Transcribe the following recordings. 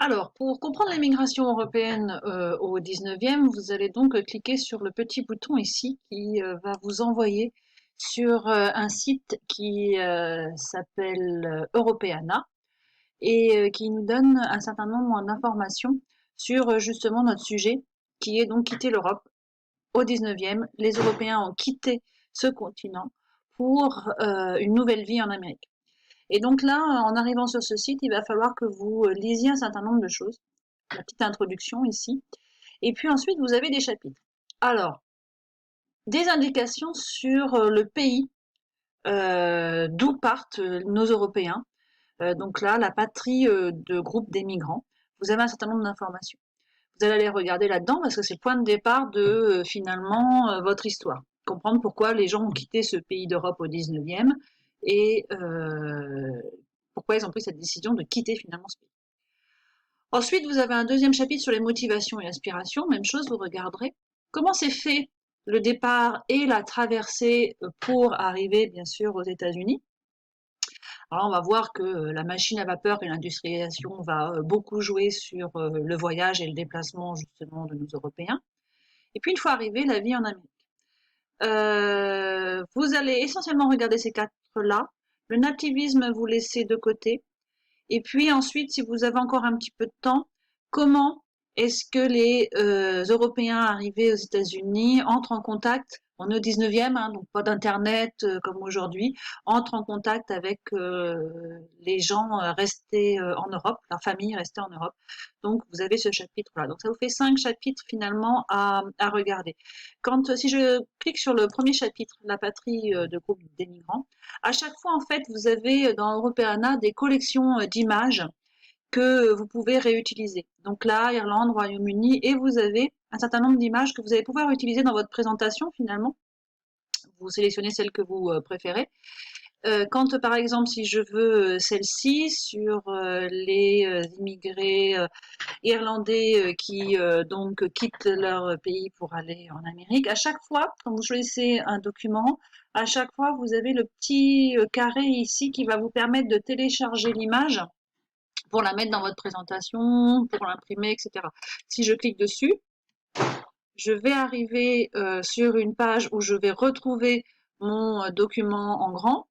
Alors, pour comprendre l'immigration européenne au 19e, vous allez donc cliquer sur le petit bouton ici qui va vous envoyer sur un site qui s'appelle Europeana et qui nous donne un certain nombre d'informations sur justement notre sujet qui est donc quitter l'Europe au 19e. Les Européens ont quitté ce continent pour une nouvelle vie en Amérique. Et donc là, en arrivant sur ce site, il va falloir que vous lisiez un certain nombre de choses. La petite introduction ici. Et puis ensuite, vous avez des chapitres. Alors, des indications sur le pays d'où partent nos Européens. Donc là, la patrie de groupes des migrants. Vous avez un certain nombre d'informations. Vous allez aller regarder là-dedans parce que c'est le point de départ de finalement votre histoire. Comprendre pourquoi les gens ont quitté ce pays d'Europe au 19e et pourquoi ils ont pris cette décision de quitter finalement ce pays. Ensuite, vous avez un deuxième chapitre sur les motivations et aspirations. Même chose, vous regarderez comment c'est fait le départ et la traversée pour arriver, bien sûr, aux États-Unis. Alors, on va voir que la machine à vapeur et l'industrialisation va beaucoup jouer sur le voyage et le déplacement, justement, de nos Européens. Et puis, une fois arrivé, la vie en Amérique. Vous allez essentiellement regarder ces quatre-là. Le nativisme, vous laissez de côté. Et puis ensuite, si vous avez encore un petit peu de temps, comment est-ce que les Européens arrivés aux États-Unis entrent en contact, on est au 19e, hein, donc pas d'internet comme aujourd'hui, entrent en contact avec les gens restés en Europe, leur famille restée en Europe. Donc vous avez ce chapitre-là. Donc ça vous fait 5 chapitres finalement à regarder. Si je clique sur le premier chapitre, la patrie de groupe des migrants, à chaque fois, en fait, vous avez dans Europeana des collections d'images que vous pouvez réutiliser. Donc là, Irlande, Royaume-Uni, et vous avez un certain nombre d'images que vous allez pouvoir utiliser dans votre présentation finalement. Vous sélectionnez celle que vous préférez. Quand par exemple, si je veux celle-ci sur les immigrés irlandais qui donc quittent leur pays pour aller en Amérique, à chaque fois, quand vous choisissez un document, à chaque fois, vous avez le petit carré ici qui va vous permettre de télécharger l'image pour la mettre dans votre présentation, pour l'imprimer, etc. Si je clique dessus, je vais arriver sur une page où je vais retrouver mon document en grand.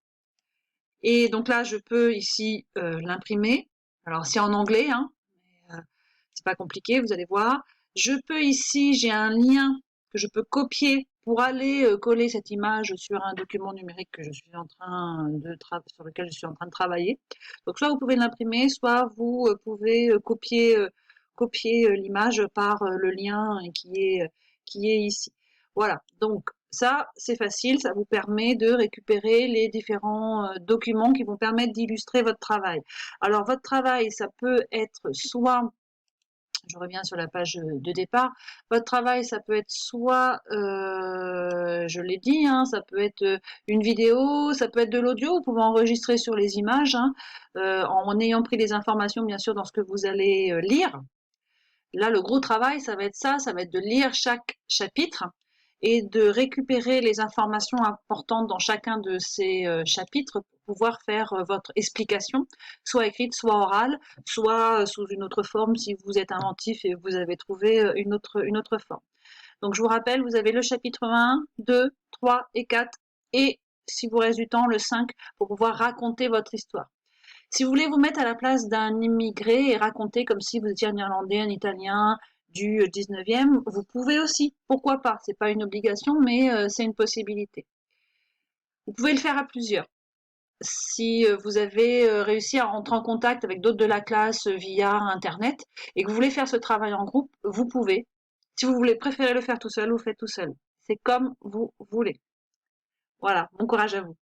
Et donc là, je peux ici l'imprimer. Alors c'est en anglais, hein, mais, c'est pas compliqué, vous allez voir. Je peux ici, j'ai un lien que je peux copier pour aller coller cette image sur un document numérique que je suis en train sur lequel je suis en train de travailler. Donc soit vous pouvez l'imprimer, soit vous pouvez copier l'image par le lien qui est ici. Voilà. Donc ça, c'est facile, ça vous permet de récupérer les différents documents qui vont permettre d'illustrer votre travail. Alors votre travail, ça peut être soit, je reviens sur la page de départ, votre travail, ça peut être soit, je l'ai dit, hein, ça peut être une vidéo, ça peut être de l'audio, vous pouvez enregistrer sur les images, hein, en ayant pris les informations bien sûr dans ce que vous allez lire. Là, le gros travail, ça va être de lire chaque chapitre et de récupérer les informations importantes dans chacun de ces chapitres pour pouvoir faire votre explication, soit écrite, soit orale, soit sous une autre forme si vous êtes inventif et vous avez trouvé une autre forme. Donc je vous rappelle, vous avez le chapitre 1, 2, 3 et 4 et si vous reste du temps, le 5 pour pouvoir raconter votre histoire. Si vous voulez vous mettre à la place d'un immigré et raconter comme si vous étiez un Irlandais, un Italien du 19e, vous pouvez aussi. Pourquoi pas? C'est pas une obligation, mais c'est une possibilité. Vous pouvez le faire à plusieurs. Si vous avez réussi à rentrer en contact avec d'autres de la classe via Internet et que vous voulez faire ce travail en groupe, vous pouvez. Si vous voulez préférer le faire tout seul, vous faites tout seul. C'est comme vous voulez. Voilà, bon courage à vous.